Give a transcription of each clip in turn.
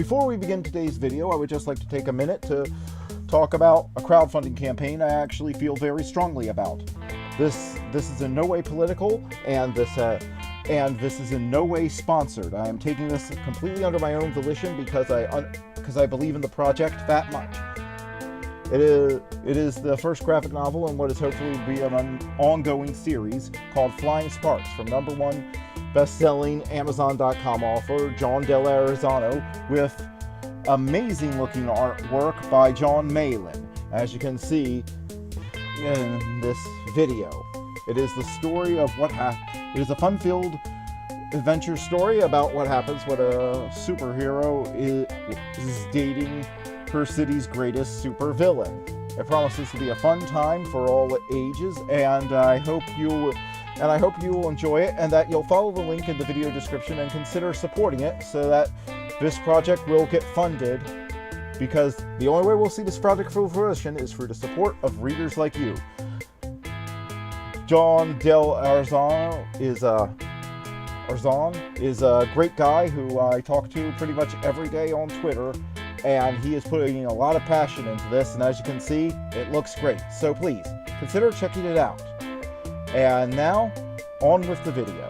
Before we begin today's video, I would just like to take a minute to talk about a crowdfunding campaign I actually feel very strongly about. This is in no way political, and this is in no way sponsored. I am taking this completely under my own volition because I believe in the project that much. It is the first graphic novel in what is hopefully to be an ongoing series called Flying Sparks from #1 best-selling Amazon.com author Jon Del Arroz with amazing looking artwork by Jon Malin, as you can see in this video. It is the story of it is a fun-filled adventure story about what happens when a superhero is dating her city's greatest supervillain. It promises to be a fun time for all ages, and I hope you will enjoy it, and that you'll follow the link in the video description and consider supporting it so that this project will get funded, because the only way we'll see this project full fruition is through the support of readers like you. Jon Del Arroz is a great guy who I talk to pretty much every day on Twitter, and he is putting a lot of passion into this, and as you can see, it looks great. So please, consider checking it out. And now, on with the video.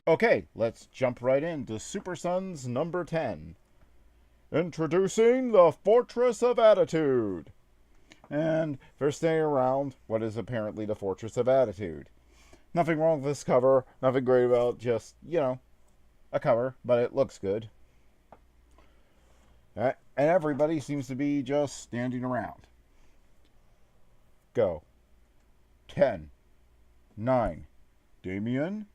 Okay, let's jump right into Super Sons number 10. Introducing the Fortress of Attitude. And first thing around, what is apparently the Fortress of Attitude? Nothing wrong with this cover, nothing great about it, just, a cover, but it looks good. And everybody seems to be just standing around. Go. 10, 9, Damien,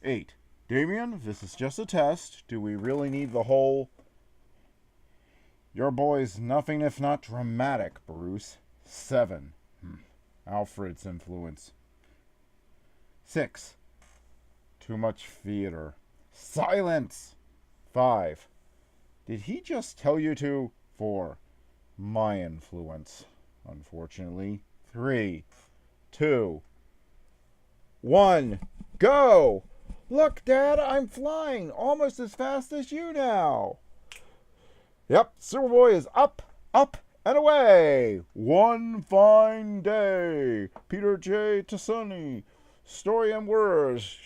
8. Damien, this is just a test. Do we really need the whole... Your boy's nothing if not dramatic, Bruce. 7. Alfred's influence. 6. Too much theater. Silence! 5. Did he just tell you to? 4. My influence. Unfortunately. 3, 2, 1, go! Look, Dad, I'm flying almost as fast as you now. Yep, Superboy is up, and away. One fine day. Peter J. Tassoni. Story and words.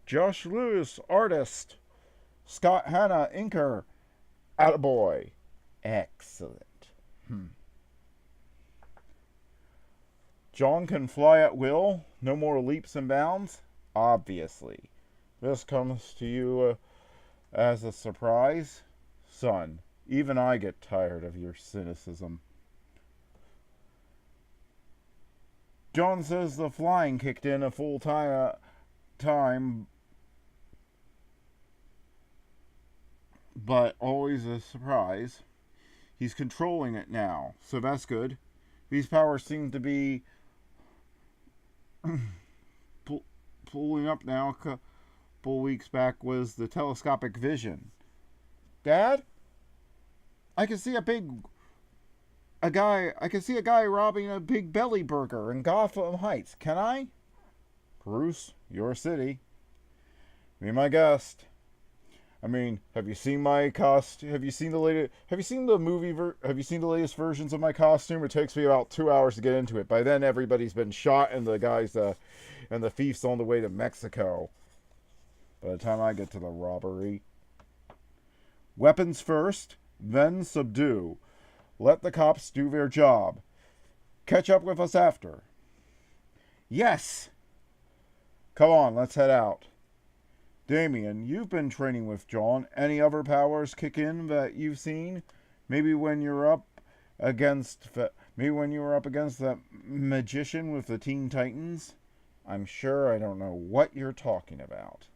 Josh Lewis, artist. Scott Hanna, inker. Attaboy. Excellent. Jon can fly at will. No more leaps and bounds. Obviously. This comes to you as a surprise. Son, even I get tired of your cynicism. Jon says the flying kicked in a full time, but always a surprise. He's controlling it now, so that's good. These powers seem to be pulling up now. A couple weeks back was the telescopic vision. Dad, I can see a guy robbing a big belly burger in Gotham Heights. Can I? Bruce, your city. Be my guest. I mean, have you seen my costume? Have you seen the latest versions of my costume? It takes me about 2 hours to get into it. By then, everybody's been shot, and the thief's on the way to Mexico. By the time I get to the robbery. Weapons first, then subdue. Let the cops do their job. Catch up with us after. Yes! Come on, let's head out. Damien, you've been training with Jon. Any other powers kick in that you've seen? Maybe when you're up maybe when you were up against that magician with the Teen Titans? I'm sure I don't know what you're talking about.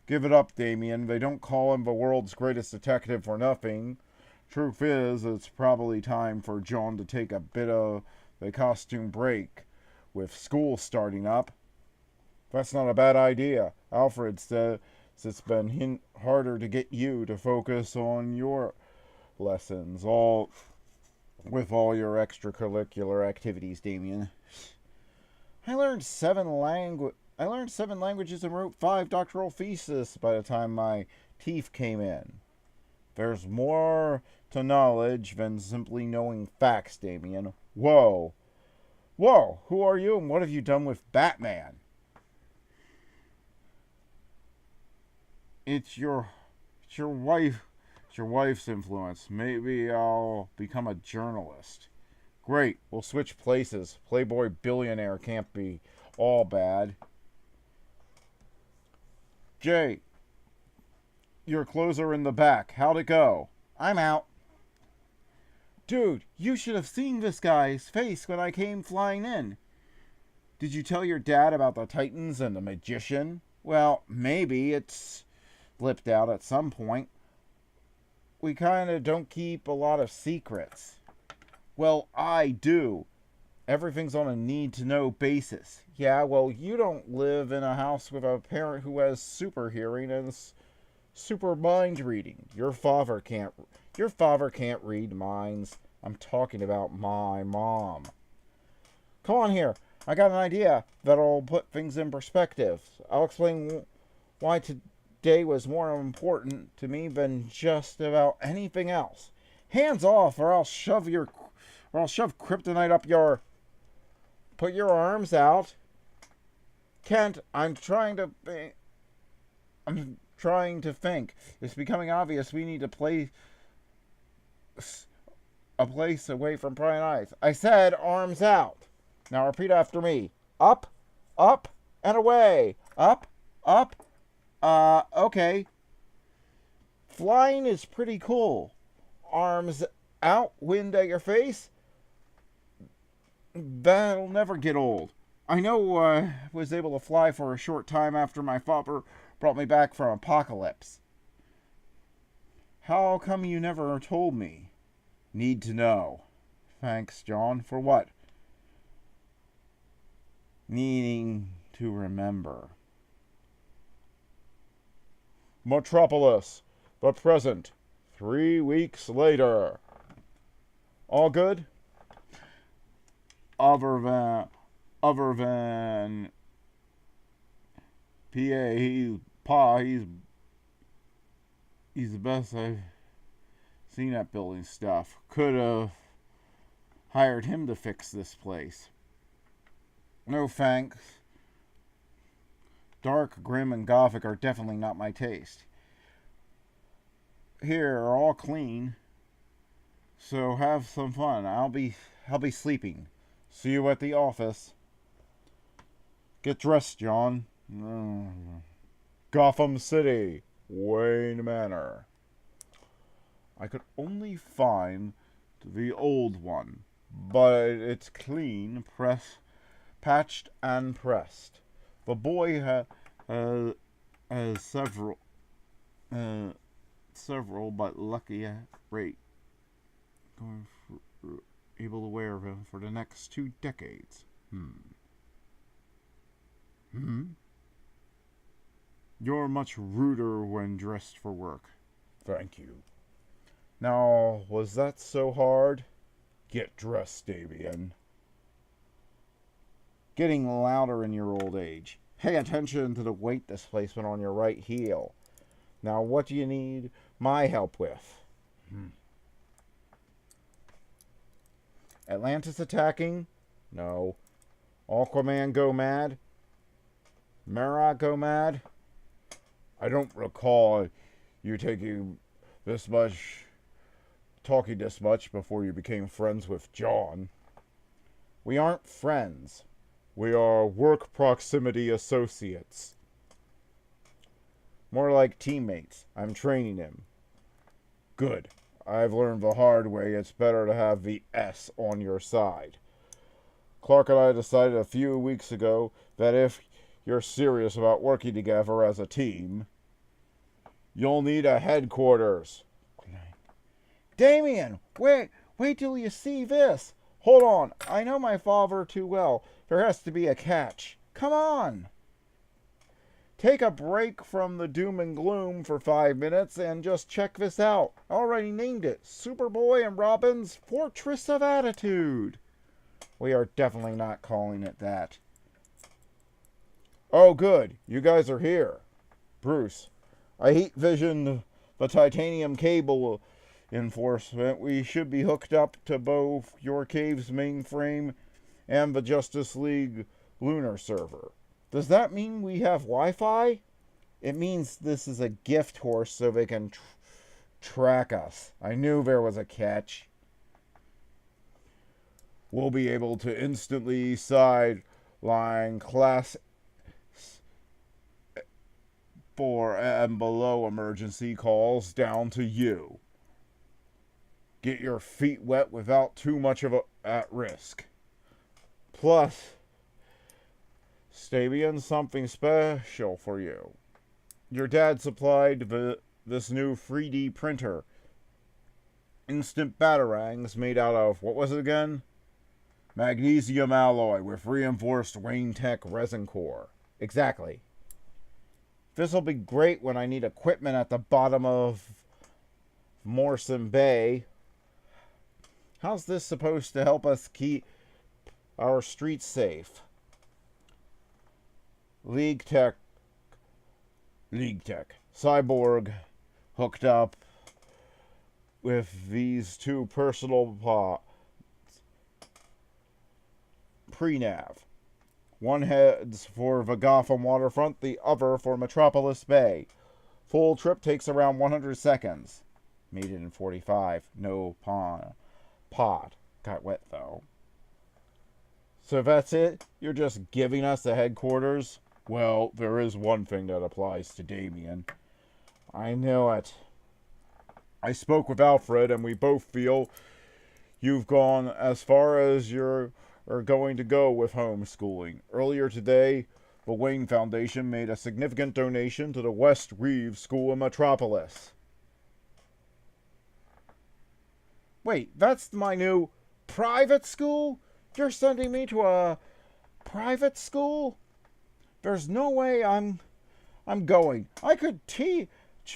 Give it up, Damien. They don't call him the world's greatest detective for nothing. Truth is, it's probably time for Jon to take a bit of a costume break with school starting up. That's not a bad idea. Alfred says it's been harder to get you to focus on your lessons, with all your extracurricular activities, Damien. I learned seven languages and wrote 5 doctoral theses by the time my teeth came in. There's more to knowledge than simply knowing facts, Damien. Whoa. Whoa, who are you and what have you done with Batman? It's your wife's influence. Maybe I'll become a journalist. Great, we'll switch places. Playboy billionaire can't be all bad. Jay, your clothes are in the back. How'd it go? I'm out. Dude, you should have seen this guy's face when I came flying in. Did you tell your dad about the Titans and the magician? Well, maybe it's slipped out at some point. We kind of don't keep a lot of secrets. Well, I do. Everything's on a need-to-know basis. Yeah, well, you don't live in a house with a parent who has super hearing and super mind reading. Your father can't read minds. I'm talking about my mom. Come on here. I got an idea that'll put things in perspective. I'll explain why today was more important to me than just about anything else. Hands off, or I'll shove kryptonite up your... Put your arms out. Kent, I'm trying to think. It's becoming obvious we need to play a place away from prying eyes. I said arms out. Now repeat after me. Up, up, and away. Up, up. Okay. Flying is pretty cool. Arms out, wind at your face. That'll never get old. I know I was able to fly for a short time after my father brought me back from Apocalypse. How come you never told me? Need to know. Thanks, Jon. For what? Needing to remember. Metropolis. The present. 3 weeks later. All good? Other than PA, he's the best I've seen at building stuff. Could have hired him to fix this place. No thanks. Dark, grim, and gothic are definitely not my taste. Here are all clean, so have some fun. I'll be sleeping. See you at the office. Get dressed, Jon. Gotham City, Wayne Manor. I could only find the old one, but it's clean, patched and pressed. The boy has several, but lucky rate. Able to wear them for the next 2 decades. You're much ruder when dressed for work. Thank you. Now, was that so hard? Get dressed, Damien. Getting louder in your old age. Pay attention to the weight displacement on your right heel. Now, what do you need my help with? Atlantis attacking? No. Aquaman go mad? Mara go mad? I don't recall you talking this much before you became friends with Jon. We aren't friends. We are work proximity associates. More like teammates. I'm training him. Good. I've learned the hard way it's better to have the S on your side. Clark and I decided a few weeks ago that if you're serious about working together as a team, you'll need a headquarters. Damien, wait till you see this. Hold on, I know my father too well. There has to be a catch. Come on. Take a break from the doom and gloom for 5 minutes and just check this out. I already named it Superboy and Robin's Fortress of Attitude. We are definitely not calling it that. Oh, good. You guys are here. Bruce, I heat visioned the titanium cable enforcement. We should be hooked up to both your cave's mainframe and the Justice League lunar server. Does that mean we have Wi-Fi? It means this is a gift horse so they can track us. I knew there was a catch. We'll be able to instantly sideline class 4 and below emergency calls down to you. Get your feet wet without too much of at risk. Plus, Stabian, something special for you. Your dad supplied this new 3D printer. Instant batarangs made out of, what was it again? Magnesium alloy with reinforced Wayne Tech resin core. Exactly. This'll be great when I need equipment at the bottom of Morrison Bay. How's this supposed to help us keep our streets safe? League Tech. Cyborg hooked up with these two personal pods. Pre-nav. One heads for the Gotham waterfront, the other for Metropolis Bay. Full trip takes around 100 seconds. Made it in 45. No pod. Got wet though. So that's it? You're just giving us the headquarters? Well, there is one thing that applies to Damien. I know it. I spoke with Alfred and we both feel you've gone as far as you're going to go with homeschooling. Earlier today, the Wayne Foundation made a significant donation to the West Reeves School in Metropolis. Wait, that's my new private school? You're sending me to a private school? There's no way I'm going. I could teach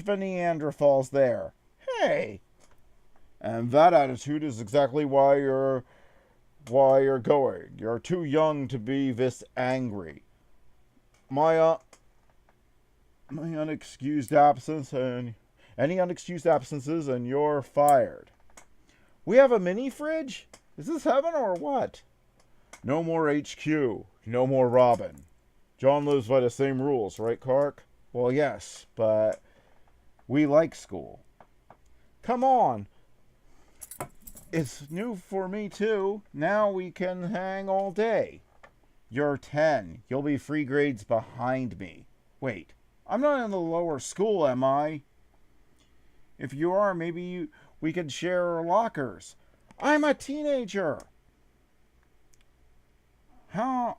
the Neanderthals there. Hey! And that attitude is exactly why you're going. You're too young to be this angry. My unexcused absence and any unexcused absences and you're fired. We have a mini fridge? Is this heaven or what? No more HQ. No more Robin. Jon lives by the same rules, right, Clark? Well, yes, but we like school. Come on. It's new for me, too. Now we can hang all day. You're 10. You'll be 3 grades behind me. Wait, I'm not in the lower school, am I? If you are, maybe we could share lockers. I'm a teenager. How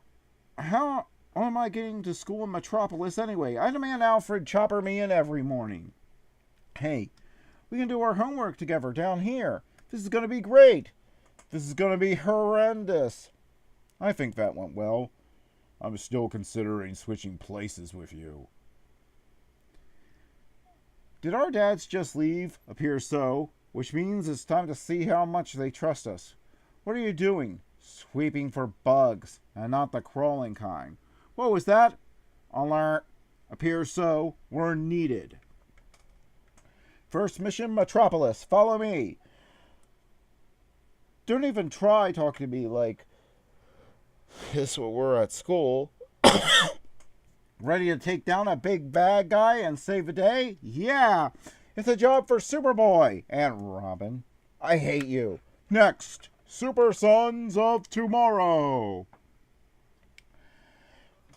am I getting to school in Metropolis anyway? I demand Alfred chopper me in every morning. Hey, we can do our homework together down here. This is going to be great. This is going to be horrendous. I think that went well. I'm still considering switching places with you. Did our dads just leave? Appears so, which means it's time to see how much they trust us. What are you doing? Sweeping for bugs, and not the crawling kind. What was that? Alert. Appears so. We're needed. First mission, Metropolis. Follow me. Don't even try talking to me like this when we're at school. Ready to take down a big bad guy and save the day? Yeah. It's a job for Superboy and Robin. I hate you. Next, Super Sons of Tomorrow.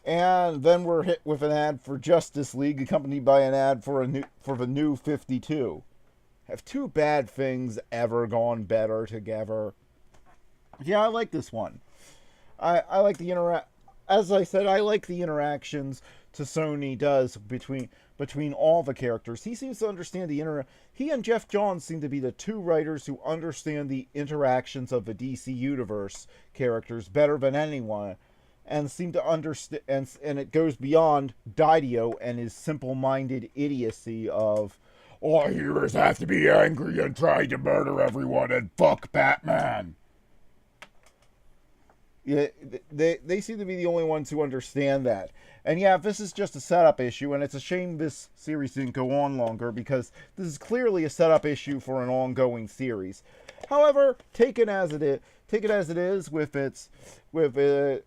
And then we're hit with an ad for Justice League, accompanied by an ad for the new 52. Have two bad things ever gone better together? Yeah, I like this one. I like the as I said, I like the interactions Tassoni does between all the characters. He seems to understand he and Jeff Johns seem to be the two writers who understand the interactions of the DC Universe characters better than anyone, and seem to understand, and it goes beyond Didio and his simple-minded idiocy of all heroes have to be angry and try to murder everyone and fuck Batman. Yeah, they seem to be the only ones who understand that. And yeah, this is just a setup issue, and it's a shame this series didn't go on longer, because this is clearly a setup issue for an ongoing series. However, take it as it is with its bright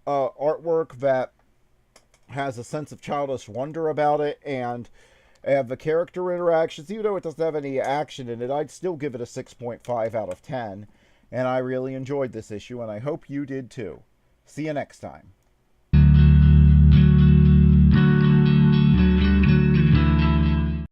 artwork that has a sense of childish wonder about it, and the character interactions. Even though it doesn't have any action in it, I'd still give it a 6.5 out of 10. And I really enjoyed this issue, and I hope you did too. See you next time.